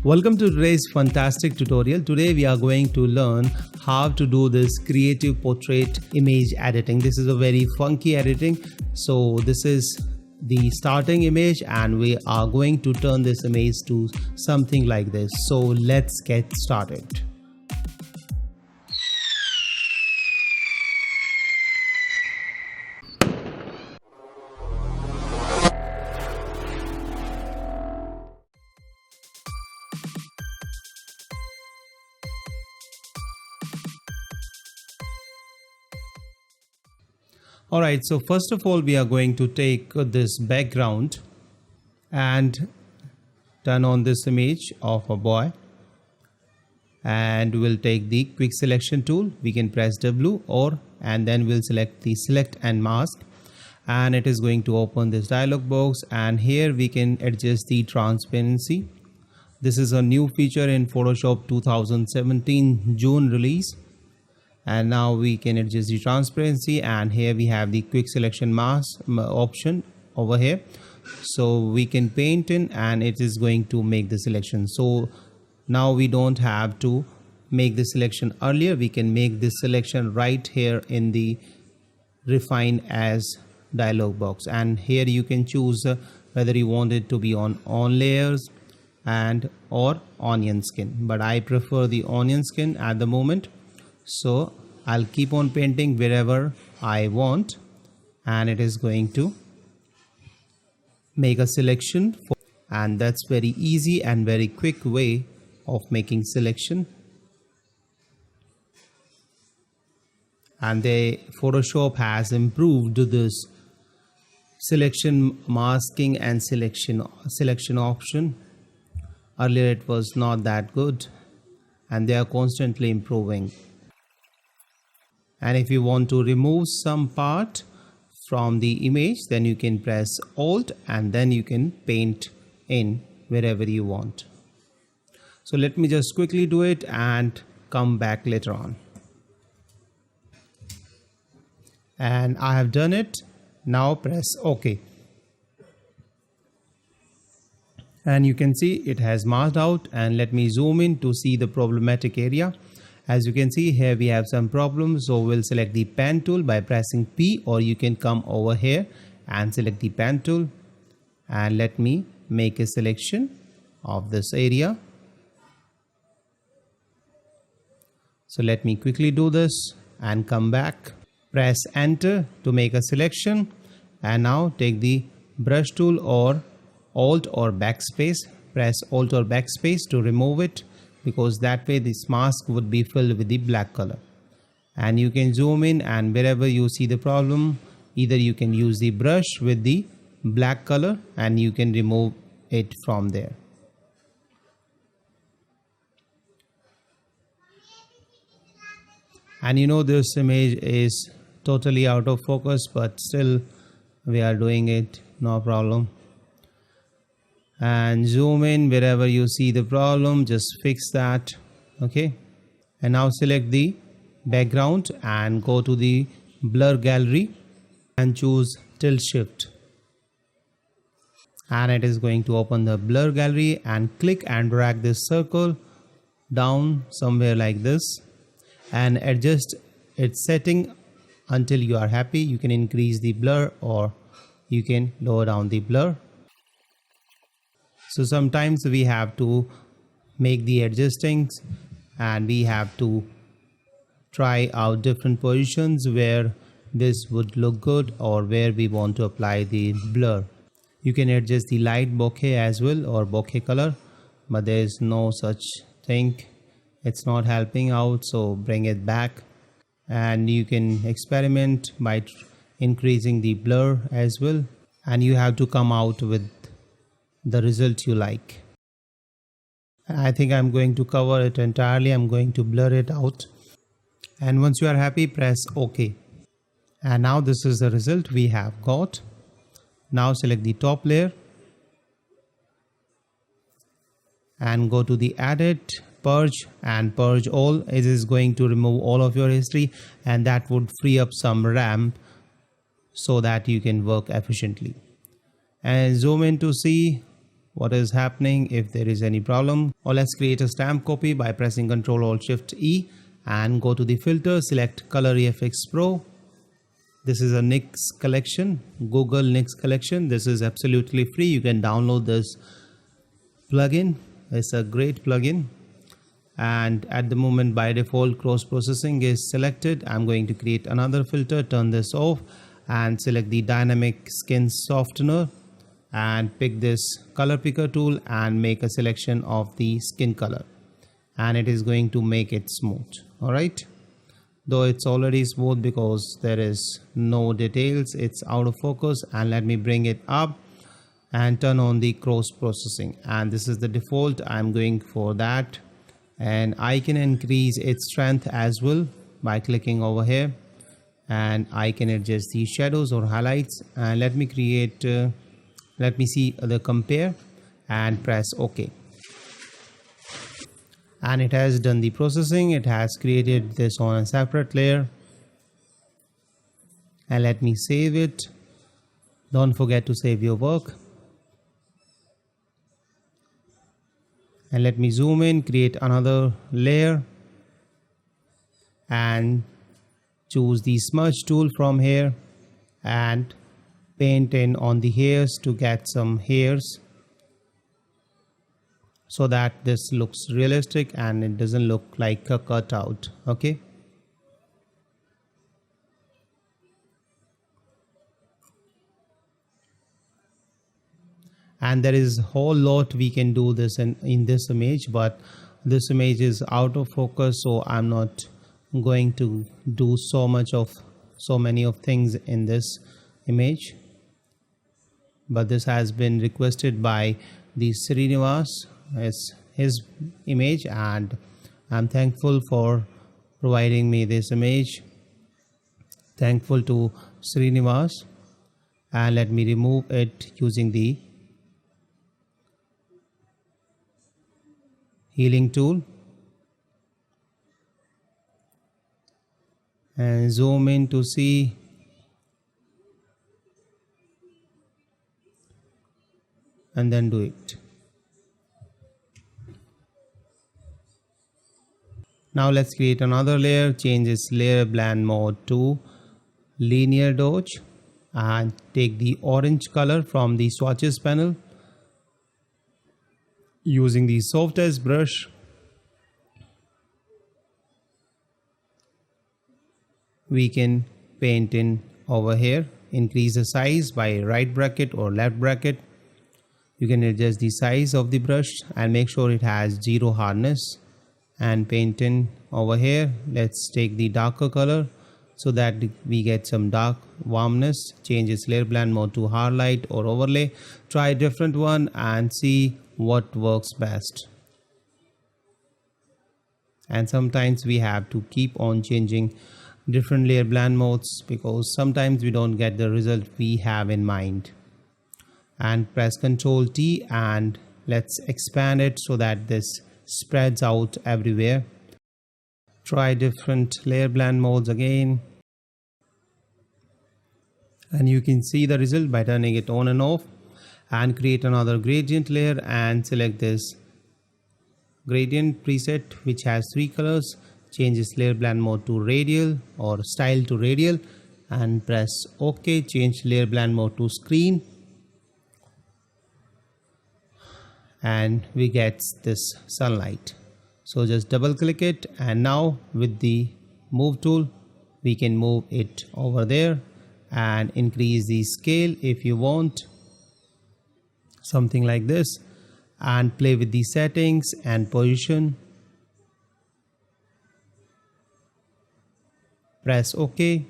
Welcome to today's fantastic tutorial. Today we are going to learn how to do this creative portrait image editing. This is a very funky editing. So this is the starting image and we are going to turn this image to something like this. So let's get started. Alright, so first of all we are going to take this background and turn on this image of a boy, and we'll take the quick selection tool. We can press W and then we'll select the select and mask, and it is going to open this dialog box, and here we can adjust the transparency. This is a new feature in Photoshop 2017 June release. And now we can adjust the transparency, and here we have the quick selection mask option over here, so we can paint in and it is going to make the selection. So now we don't have to make the selection earlier, we can make this selection right here in the refine as dialog box, and here you can choose whether you want it to be on layers and or onion skin, but I prefer the onion skin at the moment. So I'll keep on painting wherever I want, and it is going to make a selection and that's very easy and very quick way of making selection. And the Photoshop has improved this selection masking and selection option. Earlier it was not that good, and they are constantly improving. And if you want to remove some part from the image, then you can press Alt and then you can paint in wherever you want. So let me just quickly do it and come back later on. And I have done it. Now press OK. And you can see it has masked out, and let me zoom in to see the problematic area. As you can see here we have some problems, so we'll select the pen tool by pressing P, or you can come over here and select the pen tool, and let me make a selection of this area. So let me quickly do this and come back, press enter to make a selection, and now take the brush tool or Alt or backspace, press Alt or backspace to remove it, because that way this mask would be filled with the black color. And you can zoom in, and wherever you see the problem, either you can use the brush with the black color and you can remove it from there. And you know this image is totally out of focus, but still we are doing it, no problem. And zoom in wherever you see the problem, just fix that. Okay, and now select the background and go to the blur gallery and choose tilt shift, and it is going to open the blur gallery, and click and drag this circle down somewhere like this and adjust its setting until you are happy. You can increase the blur or you can lower down the blur. So sometimes we have to make the adjustings and we have to try out different positions where this would look good or where we want to apply the blur. You can adjust the light bokeh as well or bokeh color, but there is no such thing. It's not helping out, so bring it back. And you can experiment by increasing the blur as well, and you have to come out with the result you like. I think I'm going to cover it entirely. I'm going to blur it out, and once you are happy, press OK. And now this is the result we have got. Now select the top layer and go to the edit, purge and purge all. It is going to remove all of your history, and that would free up some RAM so that you can work efficiently. And zoom in to see what is happening, if there is any problem. Or let's create a stamp copy by pressing Ctrl Alt Shift E and go to the filter, select Color EFX Pro. This is a NIX collection, Google NIX collection. This is absolutely free. You can download this plugin. It's a great plugin. And at the moment, by default, cross processing is selected. I'm going to create another filter, turn this off, and select the dynamic skin softener and pick this color picker tool and make a selection of the skin color, and it is going to make it smooth. All right, though it's already smooth because there is no details, it's out of focus. And let me bring it up and turn on the cross processing, and this is the default. I'm going for that, and I can increase its strength as well by clicking over here, and I can adjust the shadows or highlights. And let me create let me see the compare and press OK. And it has done the processing. It has created this on a separate layer, and let me save it. Don't forget to save your work. And let me zoom in, create another layer, and choose the smudge tool from here and paint in on the hairs to get some hairs, so that this looks realistic and it doesn't look like a cutout. Okay, and there is a whole lot we can do this in this image, but this image is out of focus, so I'm not going to do so many of things in this image. But this has been requested by the Srinivas. It's his image, and I'm thankful for providing me this image. Thankful to Srinivas. And let me remove it using the healing tool and zoom in to see. And then do it. Now let's create another layer. Change its layer blend mode to linear dodge and take the orange color from the swatches panel. Using the soft edge brush, we can paint in over here. Increase the size by right bracket or left bracket. You can adjust the size of the brush and make sure it has 0 hardness, and paint in over here. Let's take the darker color so that we get some dark warmness. Change its layer blend mode to highlight or overlay. Try a different one and see what works best. And sometimes we have to keep on changing different layer blend modes because sometimes we don't get the result we have in mind. And press Ctrl T and let's expand it so that this spreads out everywhere. Try different layer blend modes again, and you can see the result by turning it on and off. And create another gradient layer and select this gradient preset which has 3 colors. Change its layer blend mode to radial or style to radial and press OK. Change layer blend mode to screen, and we get this sunlight. So just double click it, and now with the move tool we can move it over there and increase the scale if you want, something like this, and play with the settings and position. Press OK.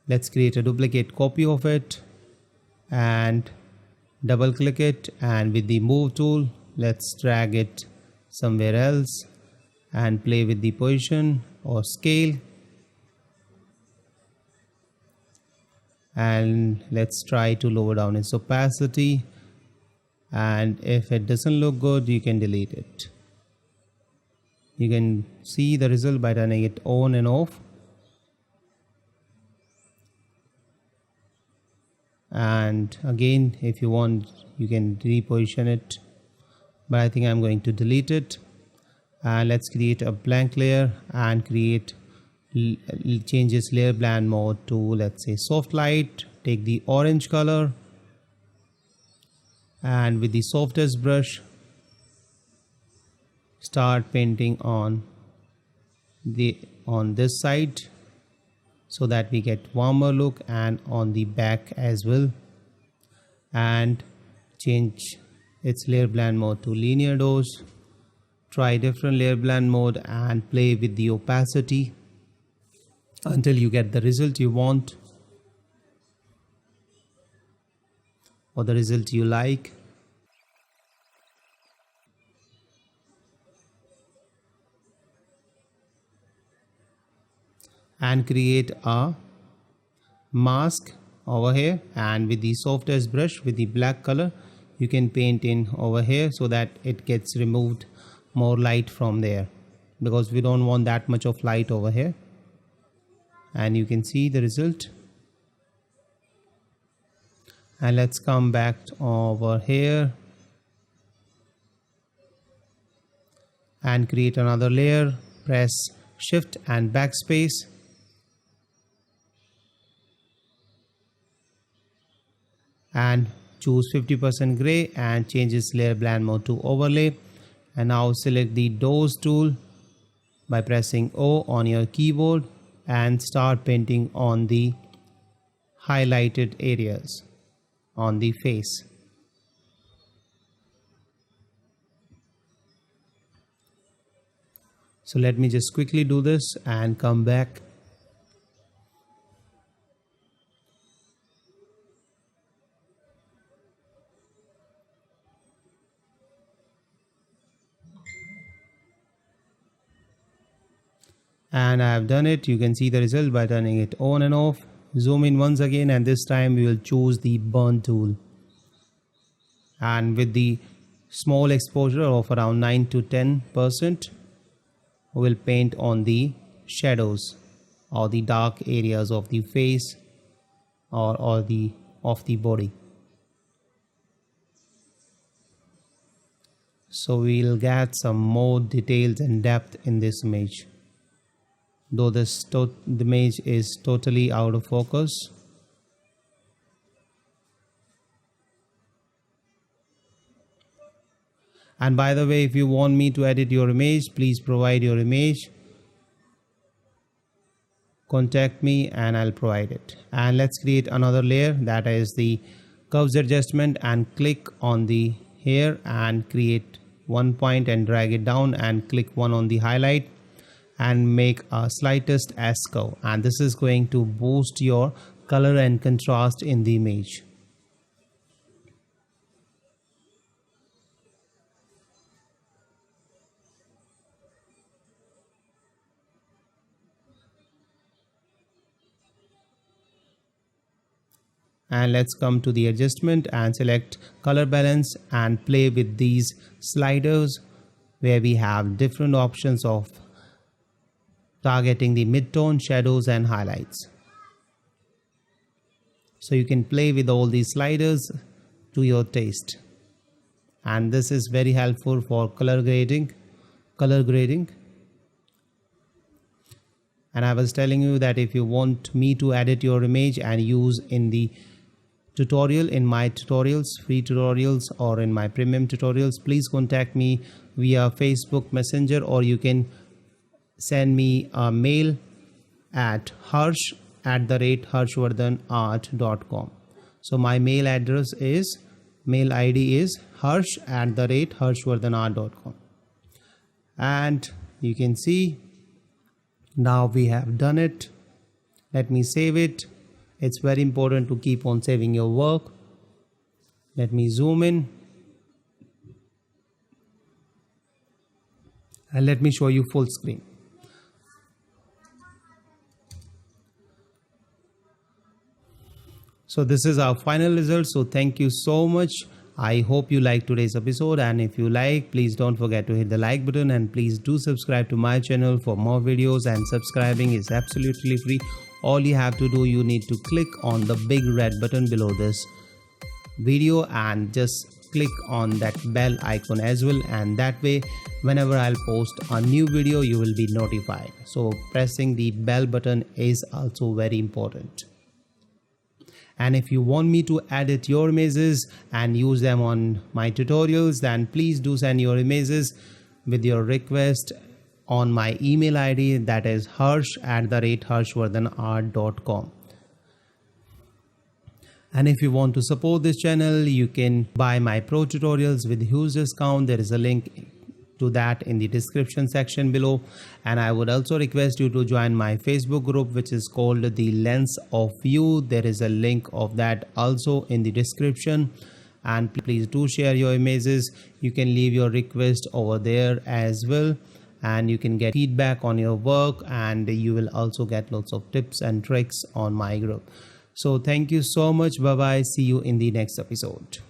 Let's create a duplicate copy of it and double click it, and with the move tool let's drag it somewhere else and play with the position or scale. And let's try to lower down its opacity, and if it doesn't look good you can delete it. You can see the result by turning it on and off. and again if you want you can reposition it, but I think I'm going to delete it. And let's create a blank layer and change this layer blend mode to, let's say, soft light. Take the orange color and with the softest brush start painting on this side so that we get warmer look, and on the back as well, and change its layer blend mode to linear dose. Try different layer blend mode and play with the opacity until you get the result you want or the result you like. And create a mask over here, and with the softest brush with the black color you can paint in over here so that it gets removed more light from there, because we don't want that much of light over here. And you can see the result. And let's come back over here and create another layer. Press shift and backspace and choose 50% gray and change its layer blend mode to overlay. And now select the dose tool by pressing O on your keyboard and start painting on the highlighted areas on the face. So let me just quickly do this and come back. And I have done it. You can see the result by turning it on and off. Zoom in once again, and this time we will choose the burn tool, and with the small exposure of around 9 to 10% we will paint on the shadows or the dark areas of the face or of the body. So we'll get some more details and depth in this image, though the image is totally out of focus. And by the way, if you want me to edit your image, please provide your image, contact me and I'll provide it. And let's create another layer, that is the curves adjustment, and click on the here and create one point and drag it down and click one on the highlight and make a slightest S curve, and this is going to boost your color and contrast in the image. And let's come to the adjustment and select color balance and play with these sliders where we have different options of targeting the mid-tone, shadows and highlights. So you can play with all these sliders to your taste, and this is very helpful for color grading. And I was telling you that if you want me to edit your image and use in the tutorial, in my tutorials, free tutorials, or in my premium tutorials, please contact me via Facebook Messenger, or you can send me a mail at harsh@harshvardhanart.com. So my mail ID is harsh@harshvardhanart.com. And you can see now we have done it. Let me save it. It's very important to keep on saving your work. Let me zoom in and let me show you full screen. So this is our final result. So thank you so much. I hope you liked today's episode, and if you like, please don't forget to hit the like button, and please do subscribe to my channel for more videos, and subscribing is absolutely free. all you have to do, you need to click on the big red button below this video and just click on that bell icon as well, and that way whenever I'll post a new video you will be notified. So pressing the bell button is also very important. And if you want me to edit your images and use them on my tutorials, then please do send your images with your request on my email ID, that is harsh@harshvardhanart.com. And if you want to support this channel, you can buy my pro tutorials with huge discount. There is a link to that in the description section below. And I would also request you to join my Facebook group, which is called The Lens of You. There is a link of that also in the description. And please do share your images. You can leave your request over there as well, and you can get feedback on your work, and you will also get lots of tips and tricks on my group. So thank you so much. Bye bye. See you in the next episode.